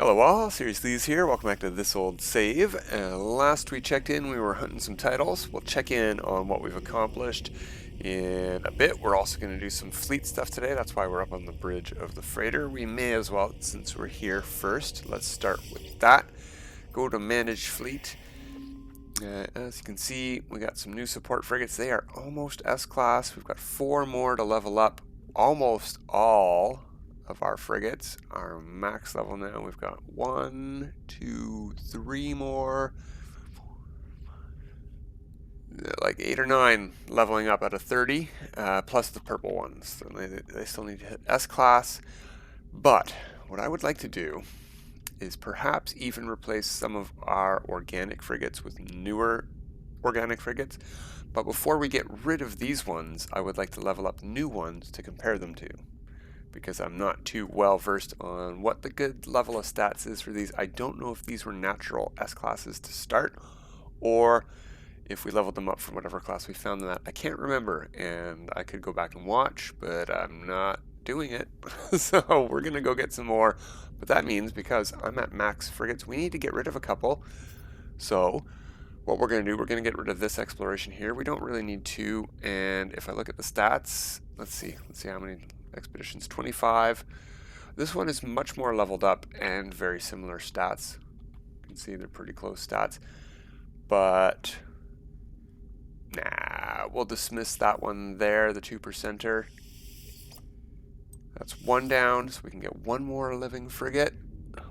Hello all, Series Lee's here. Welcome back to This Old Save. Last we checked in, we were hunting some titles. We'll check in on what we've accomplished in a bit. We're also going to do some fleet stuff today. That's why we're up on the bridge of the freighter. We may as well, since we're here first. Let's start with that. Go to Manage Fleet. As you can see, we got some new support frigates. They are almost S-class. We've got 4 more to level up. Almost all of our frigates are max level now. We've got 1, 2, 3 more, like 8 or 9 leveling up out of 30, plus the purple ones. So they still need to hit S-class. But what I would like to do is perhaps even replace some of our organic frigates with newer organic frigates. But before we get rid of these ones, I would like to level up new ones to compare them to, because I'm not too well versed on what the good level of stats is for these. I don't know if these were natural S classes to start, or if we leveled them up from whatever class we found them at. I can't remember, and I could go back and watch, but I'm not doing it. So we're gonna go get some more. But that means, because I'm at max frigates, we need to get rid of a couple. So what we're going to do, we're going to get rid of this exploration here. We don't really need to. And if I look at the stats, let's see how many expeditions. 25. This one is much more leveled up and very similar stats. You can see they're pretty close stats. But nah, we'll dismiss that one there, the 2%er. That's 1 down, so we can get 1 more living frigate.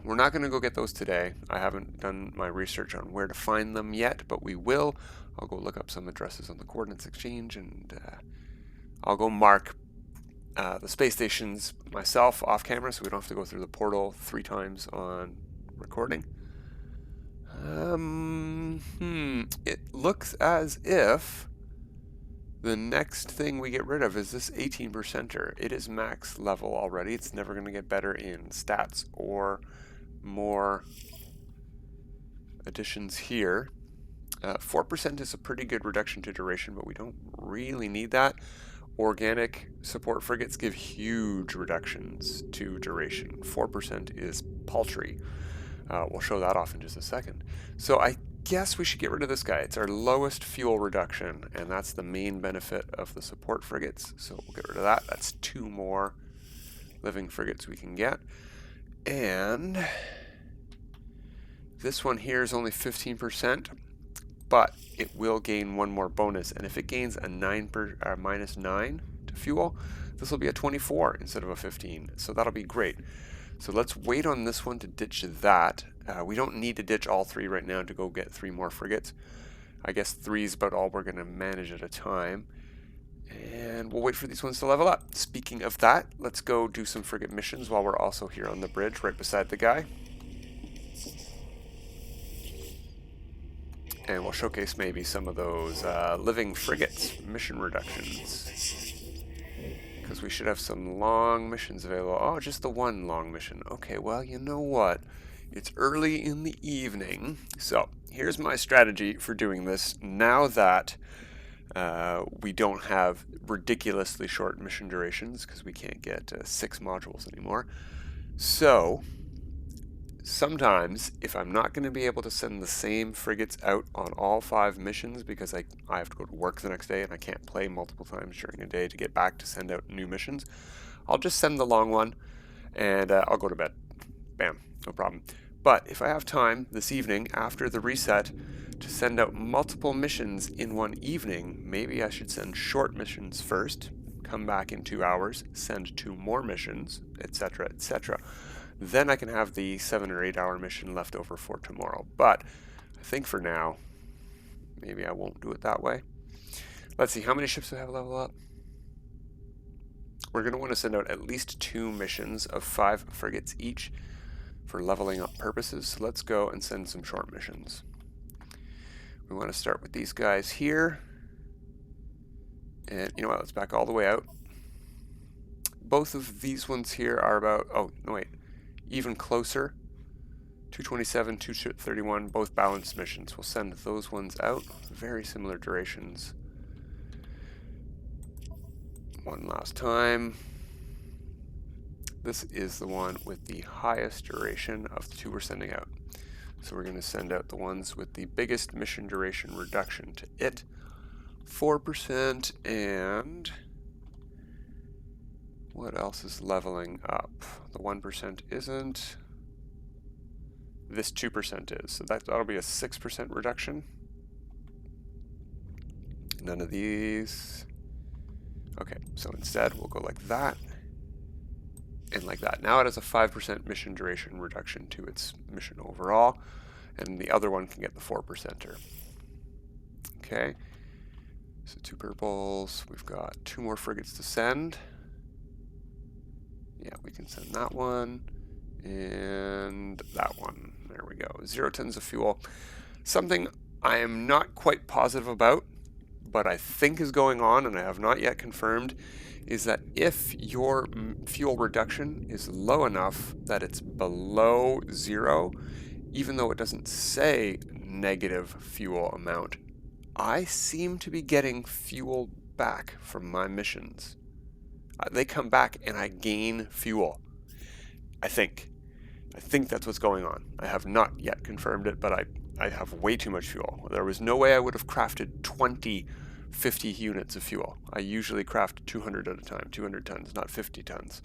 We're not going to go get those today. I haven't done my research on where to find them yet, but we will. I'll go look up some addresses on the Coordinates Exchange, and I'll go mark the space stations myself off camera, so we don't have to go through the portal 3 times on recording. It looks as if the next thing we get rid of is this 18%er. It is max level already. It's never going to get better in stats or more additions here. 4% is a pretty good reduction to duration, but we don't really need that. Organic support frigates give huge reductions to duration. 4% is paltry. We'll show that off in just a second. So I guess we should get rid of this guy. It's our lowest fuel reduction, and that's the main benefit of the support frigates. So we'll get rid of that. That's 2 more living frigates we can get. And this one here is only 15%, but it will gain 1 more bonus. And if it gains a -9 to fuel, this will be a 24 instead of a 15. So that'll be great. So let's wait on this one to ditch that. We don't need to ditch all 3 right now to go get 3 more frigates. I guess 3 is about all we're going to manage at a time. And we'll wait for these ones to level up. Speaking of that, let's go do some frigate missions while we're also here on the bridge right beside the guy. And we'll showcase maybe some of those living frigates mission reductions, because we should have some long missions available. Oh, just the 1 long mission. Okay, well, you know what? It's early in the evening. So here's my strategy for doing this now that we don't have ridiculously short mission durations, because we can't get 6 modules anymore. So sometimes, if I'm not going to be able to send the same frigates out on all 5 missions, because I have to go to work the next day and I can't play multiple times during a day to get back to send out new missions, I'll just send the long one and I'll go to bed. Bam, no problem. But if I have time this evening after the reset to send out multiple missions in one evening, maybe I should send short missions first, come back in 2 hours, send 2 more missions, etc., etc. Then I can have the 7 or 8 hour mission left over for tomorrow. But I think for now, maybe I won't do it that way. Let's see, how many ships do I have level up? We're going to want to send out at least 2 missions of 5 frigates each for leveling up purposes. So let's go and send some short missions. We want to start with these guys here. And you know what, let's back all the way out. Both of these ones here are about, oh, no wait, even closer. 227, 231, both balanced missions. We'll send those ones out. Very similar durations. 1 last time. This is the one with the highest duration of the two we're sending out. So we're going to send out the ones with the biggest mission duration reduction to it. 4%, and what else is leveling up? The 1% isn't. This 2% is. So that'll be a 6% reduction. None of these. Okay, so instead we'll go like that and like that. Now it has a 5% mission duration reduction to its mission overall, and the other one can get the 4%er. Okay, so 2 purples. We've got 2 more frigates to send. Yeah, we can send that one and that one. There we go. 0 tons of fuel. Something I am not quite positive about, but I think is going on, and I have not yet confirmed, is that if your fuel reduction is low enough that it's below 0, even though it doesn't say negative fuel amount, I seem to be getting fuel back from my missions. They come back and I gain fuel. I think that's what's going on. I have not yet confirmed it, but I have way too much fuel. There was no way I would have crafted 50 units of fuel. I usually craft 200 at a time, 200 tons, not 50 tons.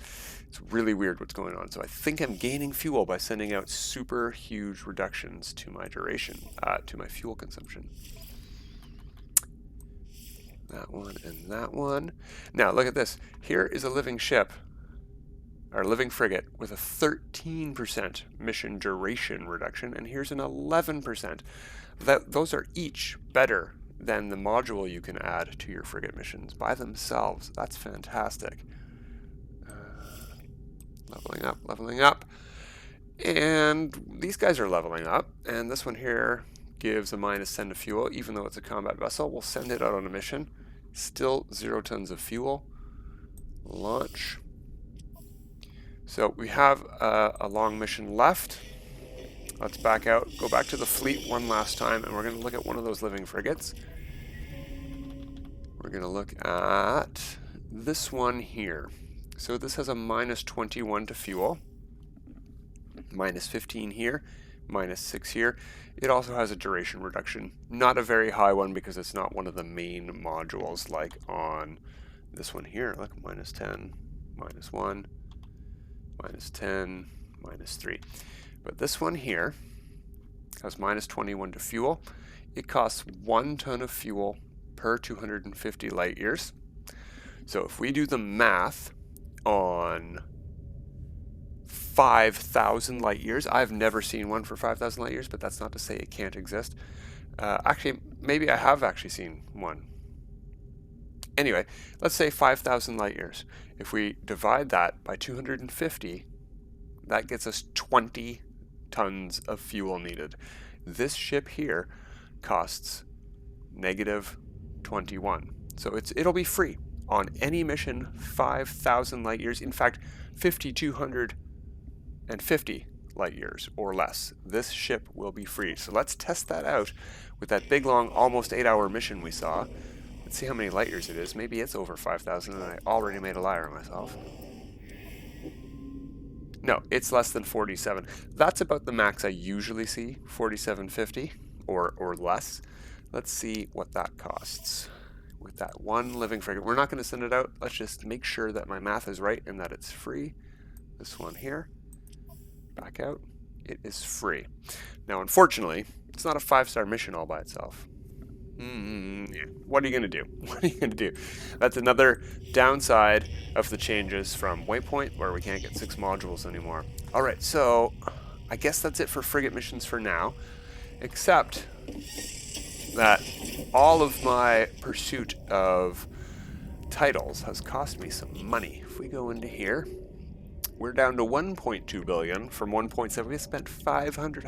It's really weird what's going on. So I think I'm gaining fuel by sending out super huge reductions to my duration, to my fuel consumption. That one and that one. Now look at this. Here is a living ship, or living frigate, with a 13% mission duration reduction, and here's an 11%. Those are each better than the module you can add to your frigate missions by themselves. That's fantastic. Leveling up. And these guys are leveling up, and this one here gives a -10 to fuel, even though it's a combat vessel. We'll send it out on a mission. Still 0 tons of fuel. Launch. So we have a long mission left. Let's back out, go back to the fleet one last time, and we're going to look at one of those living frigates. We're going to look at this one here. So this has a -21 to fuel, -15 here, -6 here. It also has a duration reduction. Not a very high one because it's not one of the main modules like on this one here. Look, -10, -1, -10, -3. But this one here has -21 to fuel. It costs 1 ton of fuel per 250 light years. So if we do the math on 5,000 light years, I've never seen one for 5,000 light years, but that's not to say it can't exist. Actually, maybe I have actually seen one. Anyway, let's say 5,000 light years. If we divide that by 250, that gets us 20 tons of fuel needed. This ship here costs -21. So it'll be free on any mission 5,000 light years. In fact, 5,250 light years or less. This ship will be free. So let's test that out with that big long almost 8-hour mission we saw. Let's see how many light years it is. Maybe it's over 5,000 and I already made a liar of myself. No, it's less than 47. That's about the max I usually see, 4750 or less. Let's see what that costs with that one living frigate. We're not going to send it out. Let's just make sure that my math is right and that it's free. This one here, back out. It is free. Now, unfortunately, it's not a 5-star mission all by itself. Yeah. What are you going to do? What are you going to do? That's another downside of the changes from Waypoint, where we can't get 6 modules anymore. All right, so I guess that's it for frigate missions for now, except that all of my pursuit of titles has cost me some money. If we go into here, we're down to 1.2 billion from 1.7. We spent 500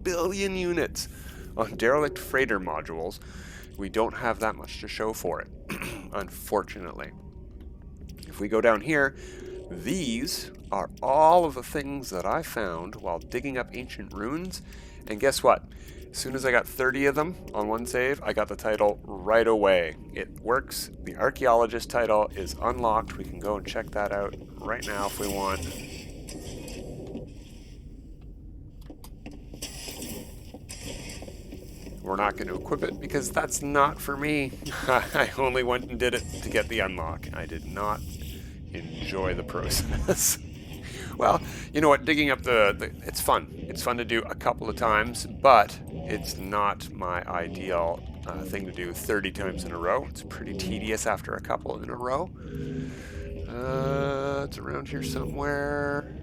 billion units on derelict freighter modules. We don't have that much to show for it, unfortunately. If we go down here, these are all of the things that I found while digging up ancient ruins. And guess what? As soon as I got 30 of them on one save, I got the title right away. It works. The Archaeologist title is unlocked. We can go and check that out right now if we want. We're not going to equip it because that's not for me. I only went and did it to get the unlock. I did not enjoy the process. Well, you know what, digging up it's fun. It's fun to do a couple of times, but it's not my ideal thing to do 30 times in a row. It's pretty tedious after a couple in a row. It's around here somewhere.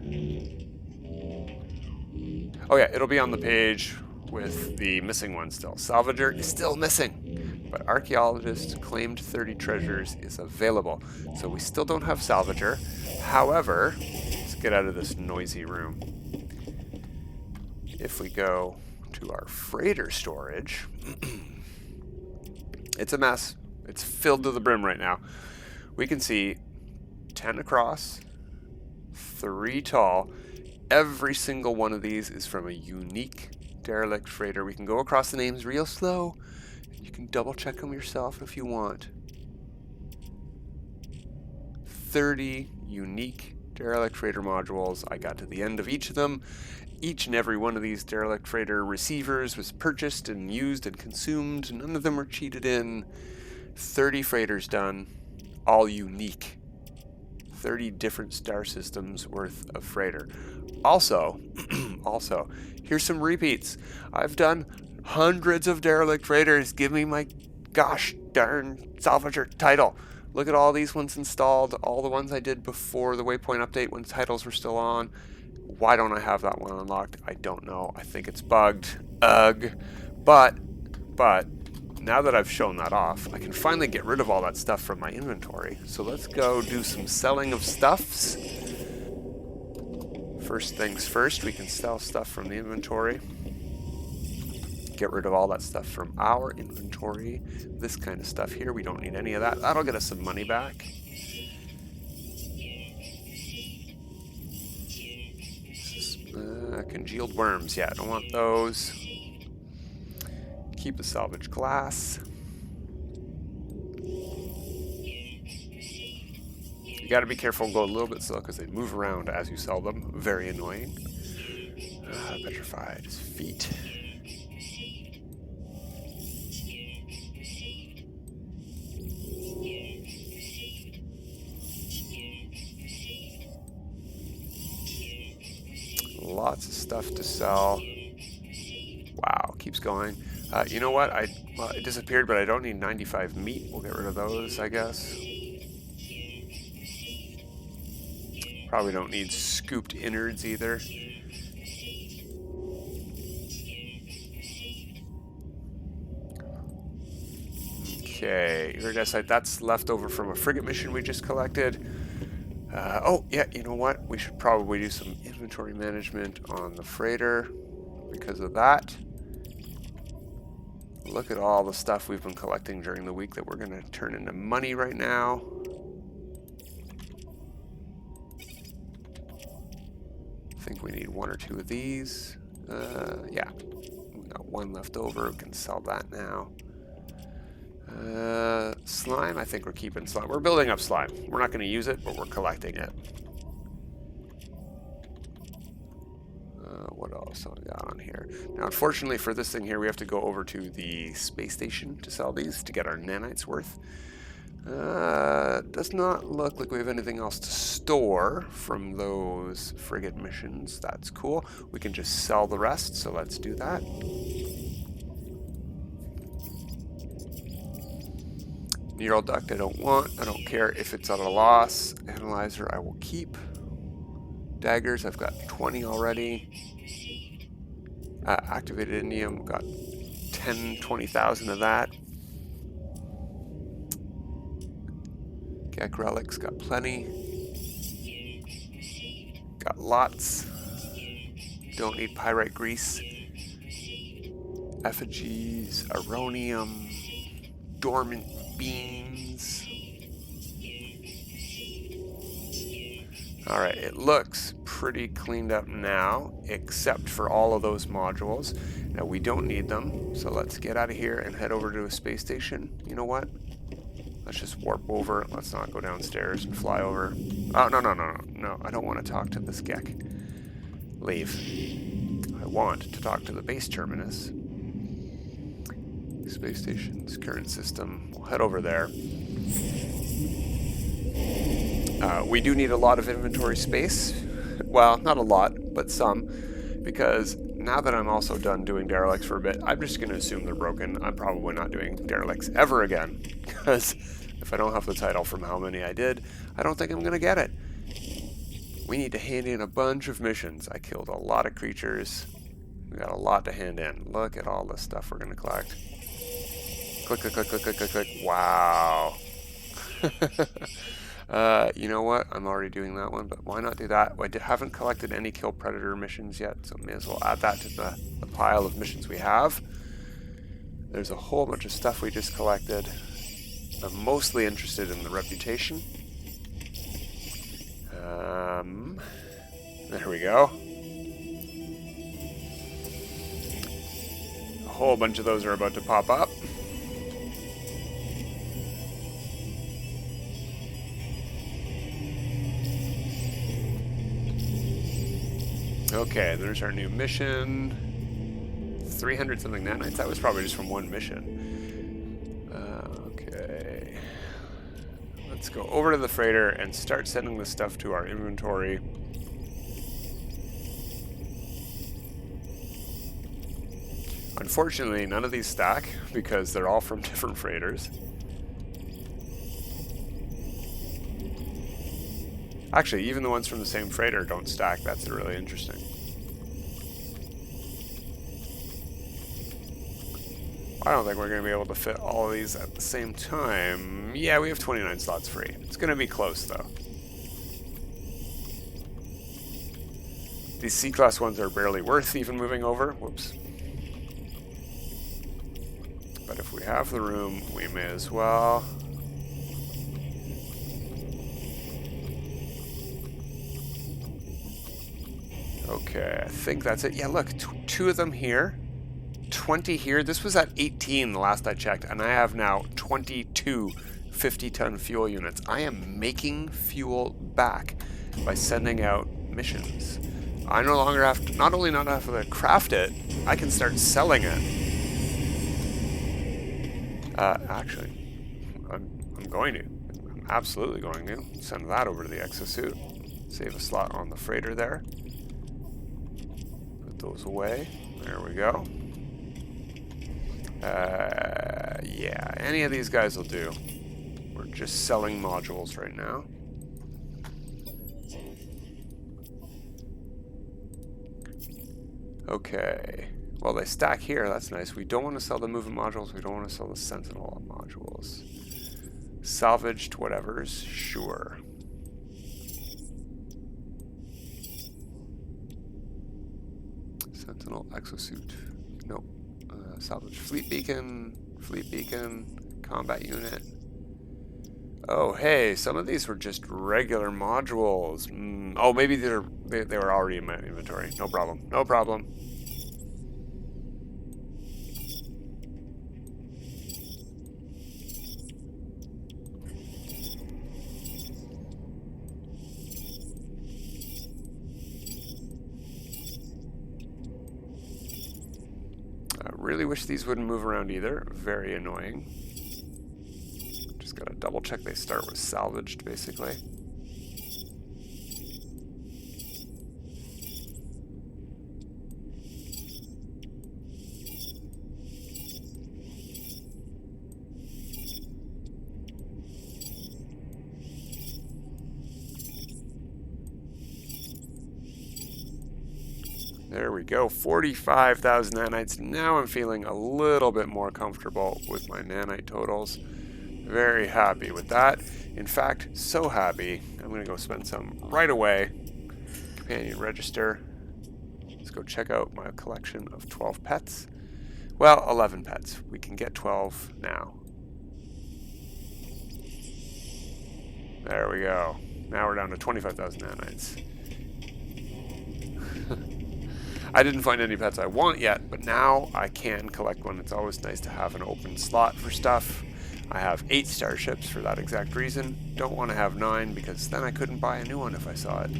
Oh yeah, it'll be on the page with the missing one still. Salvager is still missing, but Archaeologist claimed 30 treasures is available. So we still don't have Salvager. However, let's get out of this noisy room. If we go to our freighter storage, it's a mess. It's filled to the brim right now. We can see 10 across, 3 tall. Every single one of these is from a unique derelict freighter. We can go across the names real slow. You can double check them yourself if you want. 30 unique derelict freighter modules. I got to the end of each of them. Each and every one of these derelict freighter receivers was purchased and used and consumed. None of them were cheated in. 30 freighters done, all unique. 30 different star systems worth of freighter. Also, here's some repeats. I've done hundreds of derelict freighters. Give me my gosh darn Salvager title. Look at all these ones installed, all the ones I did before the Waypoint update when titles were still on. Why don't I have that one unlocked? I don't know. I think it's bugged. Ugh. But now that I've shown that off, I can finally get rid of all that stuff from my inventory. So let's go do some selling of stuffs. First things first, we can sell stuff from the inventory. Get rid of all that stuff from our inventory. This kind of stuff here, we don't need any of that. That'll get us some money back. Congealed worms, yeah, I don't want those. Keep the salvage glass. You gotta be careful and go a little bit slow because they move around as you sell them. Very annoying. Petrified feet. Lots of stuff to sell. Wow, keeps going. You know what? Well, it disappeared, but I don't need 95 meat. We'll get rid of those, I guess. Probably don't need scooped innards either. Okay, iridesite, that's left over from a frigate mission we just collected. Oh, yeah, you know what? We should probably do some inventory management on the freighter because of that. Look at all the stuff we've been collecting during the week that we're going to turn into money right now. I think we need 1 or 2 of these. Yeah, we got 1 left over. We can sell that now. Slime, I think we're keeping slime. We're building up slime. We're not going to use it, but we're collecting it. What else have we got on here? Now, unfortunately for this thing here, we have to go over to the space station to sell these to get our nanites worth. Does not look like we have anything else to store from those frigate missions. That's cool. We can just sell the rest, so let's do that. Neural duct I don't want. I don't care if it's at a loss. Analyzer I will keep. Daggers, I've got 20 already. Activated indium, got 20,000 of that. Gek relics, got plenty. Got lots. Don't need pyrite grease. Effigies, aronium, dormant beans. Alright, it looks pretty cleaned up now, except for all of those modules. Now, we don't need them, so let's get out of here and head over to a space station. You know what? Let's just warp over. Let's not go downstairs and fly over. Oh, no, no, no, no. No, I don't want to talk to this geck. Leave. I want to talk to the base terminus. Space station's current system. We'll head over there. We do need a lot of inventory space. Well, not a lot, but some. Because now that I'm also done doing derelicts for a bit, I'm just going to assume they're broken. I'm probably not doing derelicts ever again. Because if I don't have the title from how many I did, I don't think I'm going to get it. We need to hand in a bunch of missions. I killed a lot of creatures. We got a lot to hand in. Look at all the stuff we're going to collect. Click, click, click, click, click, click, click. Wow. You know what? I'm already doing that one, but why not do that? I haven't collected any kill predator missions yet, so may as well add that to the pile of missions we have. There's a whole bunch of stuff we just collected. I'm mostly interested in the reputation. There we go. A whole bunch of those are about to pop up. Okay, there's our new mission. 300 something nanites. That was probably just from one mission. Okay. Let's go over to the freighter and start sending the stuff to our inventory. Unfortunately, none of these stack because they're all from different freighters. Actually, even the ones from the same freighter don't stack. That's really interesting. I don't think we're going to be able to fit all of these at the same time. Yeah, we have 29 slots free. It's going to be close, though. These C-class ones are barely worth even moving over. Whoops. But if we have the room, we may as well. Okay, I think that's it. Yeah, look, two of them here, 20 here. This was at 18 the last I checked, and I have now 22 50-ton fuel units. I am making fuel back by sending out missions. I no longer have to, not only not have to craft it, I can start selling it. Actually, I'm going to. I'm absolutely going to send that over to the exosuit. Save a slot on the freighter there. Those away. There we go. Yeah, any of these guys will do. We're just selling modules right now. Okay. Well, they stack here. That's nice. We don't want to sell the movement modules. We don't want to sell the sentinel modules. Salvaged whatevers. Sure. Sentinel exosuit. Nope. Salvage fleet beacon, combat unit. Oh, hey, some of these were just regular modules. Oh, maybe they were already in my inventory. No problem. No problem. Really wish these wouldn't move around either. Very annoying. Just gotta double check they start with salvaged, basically. There we go, 45,000 nanites. Now I'm feeling a little bit more comfortable with my nanite totals. Very happy with that. In fact, so happy, I'm going to go spend some right away. Companion register. Let's go check out my collection of 12 pets. Well, 11 pets. We can get 12 now. There we go. Now we're down to 25,000 nanites. I didn't find any pets I want yet, but now I can collect one. It's always nice to have an open slot for stuff. I have 8 starships for that exact reason. Don't want to have 9 because then I couldn't buy a new one if I saw it.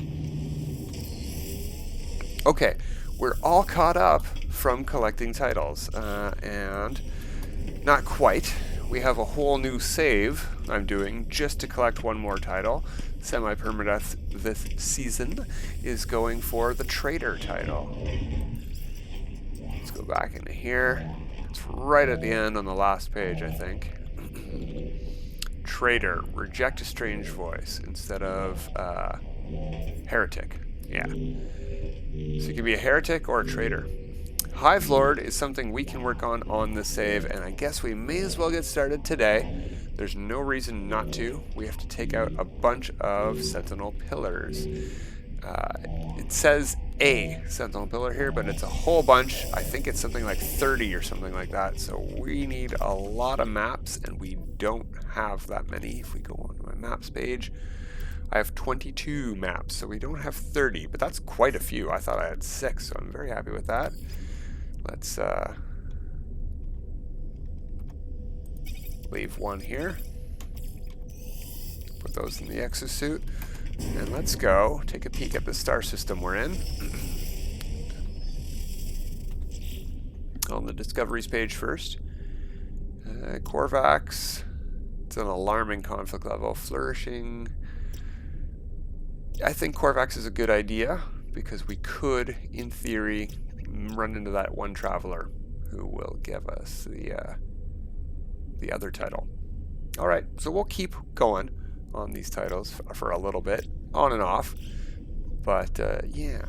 Okay, we're all caught up from collecting titles, and not quite. We have a whole new save I'm doing just to collect one more title. Semi-permadeath this season is going for the trader title. Let's go back into here. It's right at the end on the last page, I think. Trader, reject a strange voice instead of heretic. Yeah. So you can be a heretic or a traitor. Hive Lord is something we can work on this save, and I guess we may as well get started today. There's no reason not to. We have to take out a bunch of sentinel pillars. It says a sentinel pillar here, but it's a whole bunch. I think it's something like 30 or something like that. So we need a lot of maps, and we don't have that many. If we go on to my maps page, I have 22 maps, so we don't have 30, but that's quite a few. I thought I had 6, so I'm very happy with that. Let's leave one here. Put those in the exosuit. And let's go take a peek at the star system we're in. On the discoveries page first. Korvax. It's an alarming conflict level. Flourishing. I think Korvax is a good idea because we could, in theory, run into that one traveler who will give us the other title. All right, so we'll keep going on these titles for a little bit, on and off. But yeah,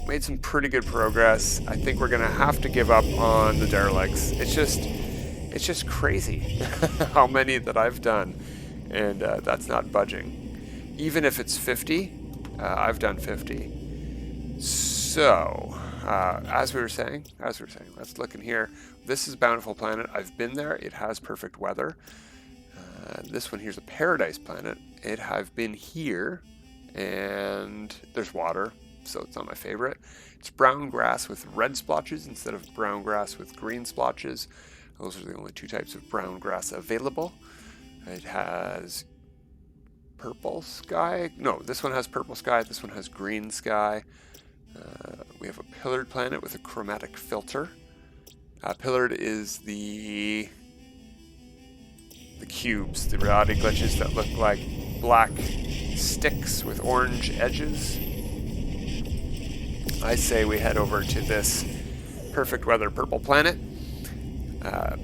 made some pretty good progress. I think we're gonna have to give up on the derelicts. It's just crazy how many that I've done, and that's not budging. Even if it's 50, I've done 50. So, as we were saying, let's look in here. This is Bountiful Planet. I've been there. It has perfect weather. This one here's a Paradise Planet. I've been here, and there's water, so it's not my favorite. It's brown grass with red splotches instead of brown grass with green splotches. Those are the only 2 types of brown grass available. It has purple sky. No, this one has purple sky. This one has green sky. We have a pillared planet with a chromatic filter. Pillared is the cubes, the reality glitches that look like black sticks with orange edges. I say we head over to this perfect weather purple planet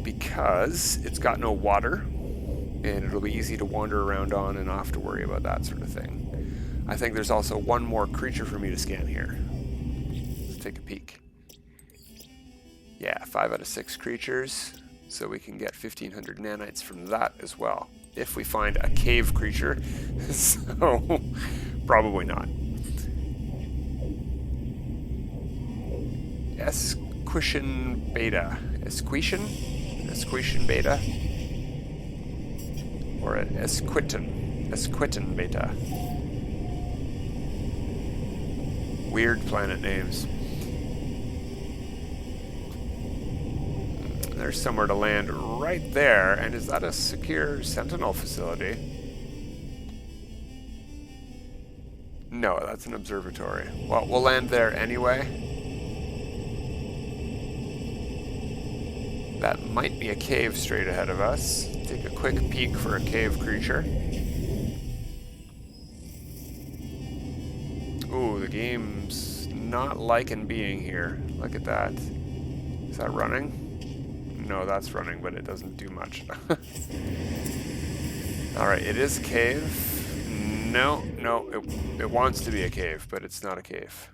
because it's got no water and it'll be easy to wander around on and not have to worry about that sort of thing. I think there's also one more creature for me to scan here. Let's take a peek. Yeah, 5 out of 6 creatures. So we can get 1,500 nanites from that as well. If we find a cave creature. So, probably not. Esquishin Beta. Esquishin Beta. Or an Esquitin Beta. Weird planet names. There's somewhere to land right there, and is that a secure sentinel facility? No, that's an observatory. Well, we'll land there anyway. That might be a cave straight ahead of us. Take a quick peek for a cave creature. Ooh, the game's not liking being here. Look at that. Is that running? No, that's running, but it doesn't do much. Alright, it is a cave. No, it wants to be a cave, but it's not a cave.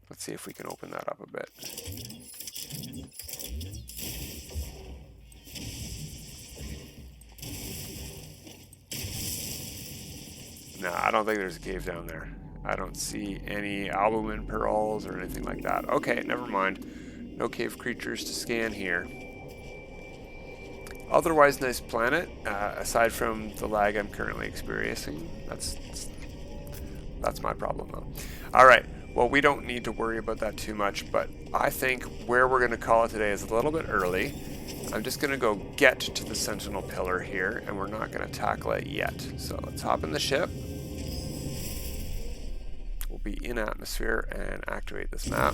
Let's see if we can open that up a bit. No, I don't think there's a cave down there. I don't see any albumin pearls or anything like that. Okay, never mind. No cave creatures to scan here. Otherwise, nice planet, aside from the lag I'm currently experiencing. That's my problem, though. All right, Well, we don't need to worry about that too much, but I think where we're going to call it today is a little bit early. I'm just going to go get to the sentinel pillar here, and we're not going to tackle it yet. So let's hop in the ship. We'll be in atmosphere and activate this map.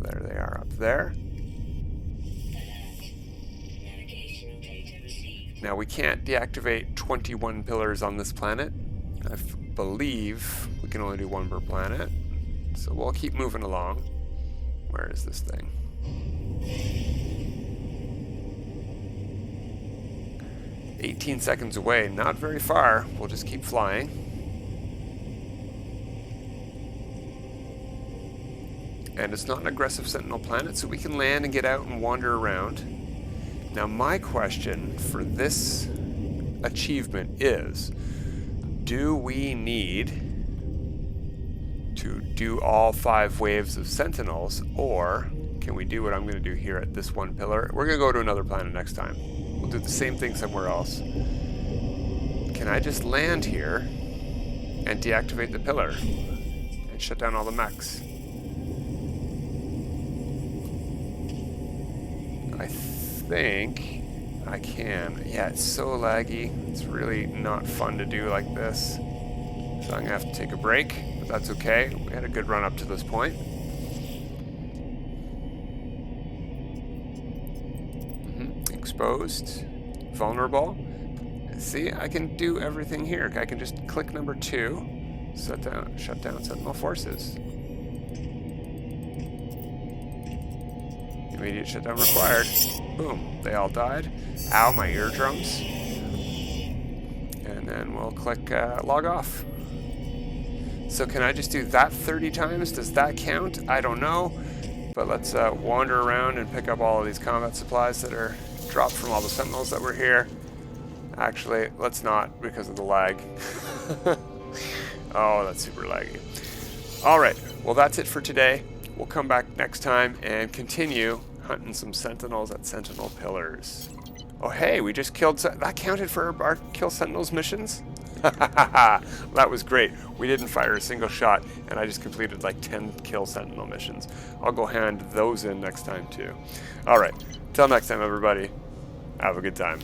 There they are up there. Now we can't deactivate 21 pillars on this planet. I believe we can only do one per planet. So we'll keep moving along. Where is this thing? "18 seconds away, not very far. We'll just keep flying. And it's not an aggressive sentinel planet, so we can land and get out and wander around. Now my question for this achievement is, do we need to do all 5 waves of sentinels, or can we do what I'm going to do here at this one pillar? We're going to go to another planet next time. We'll do the same thing somewhere else. Can I just land here and deactivate the pillar and shut down all the mechs? I think I can. Yeah, it's so laggy. It's really not fun to do like this. So I'm going to have to take a break, but that's okay. We had a good run up to this point. Exposed. Vulnerable. See, I can do everything here. I can just click number 2, shut down sentinel forces. Immediate shutdown required. Boom. They all died. Ow, my eardrums. And then we'll click log off. So can I just do that 30 times? Does that count? I don't know. But let's wander around and pick up all of these combat supplies that are dropped from all the sentinels that were here. Actually, let's not because of the lag. Oh, that's super laggy. Alright, well that's it for today. We'll come back next time and continue hunting some sentinels at sentinel pillars. Oh hey, we just killed... That counted for our kill sentinels missions? That was great. We didn't fire a single shot, and I just completed like 10 kill sentinel missions. I'll go hand those in next time too. Alright, till next time everybody. Have a good time.